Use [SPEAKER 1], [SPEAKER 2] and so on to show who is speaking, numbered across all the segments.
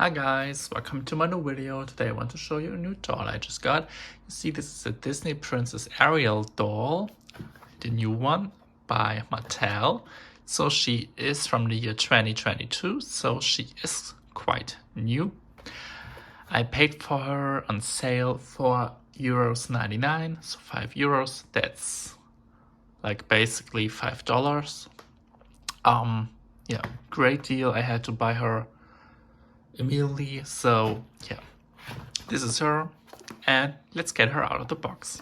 [SPEAKER 1] Hi guys, welcome to my new video. Today I want to show you a new doll I just got. You see, this is a Disney Princess Ariel doll, the new one by Mattel. So she is from the year 2022, so she is quite new. I paid for her on sale for €99, so €5. That's like basically $5. Yeah, great deal. I had to buy her immediately, so yeah, this is her, and let's get her out of the box.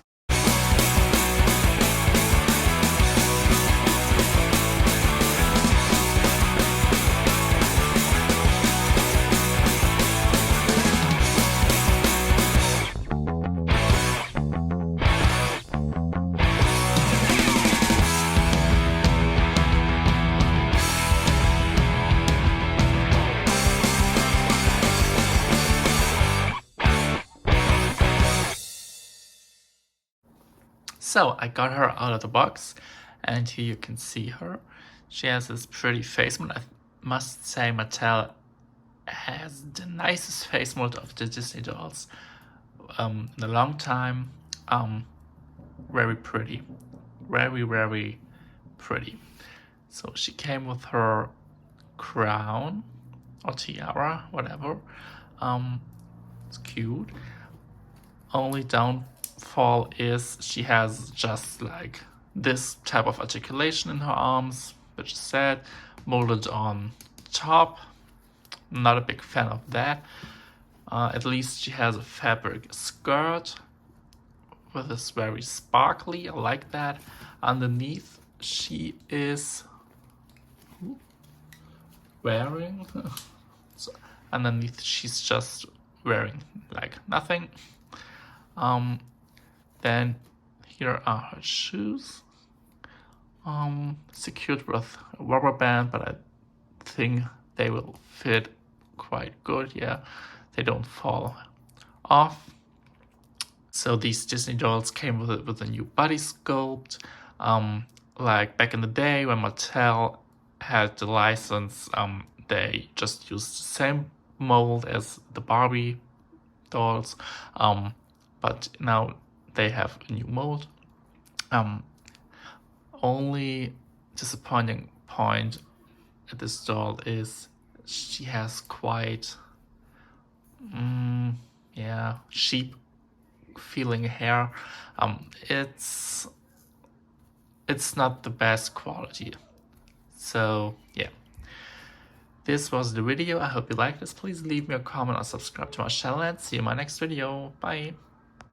[SPEAKER 1] So I got her out of the box, and here you can see her. She has this pretty face mold. I must say Mattel has the nicest face mold of the Disney dolls in a long time. Very pretty, very pretty. So she came with her crown or tiara, whatever. It's cute. Only downfall is she has just like this type of articulation in her arms, which is sad, molded on top. Not a big fan of that. At least she has a fabric skirt with this very sparkly, I like that. Underneath she is wearing so underneath she's just wearing like nothing. Then here are her shoes, secured with a rubber band, but I think they will fit quite good. Yeah, they don't fall off. So these Disney dolls came with a new body sculpt. Like back in the day when Mattel had the license, they just used the same mold as the Barbie dolls, but now they have a new mold. Only disappointing point at this doll is she has quite sheep feeling hair. It's not the best quality. So yeah, this was the video. I hope you liked this. Please leave me a comment or subscribe to my channel, and see you in my next video. Bye.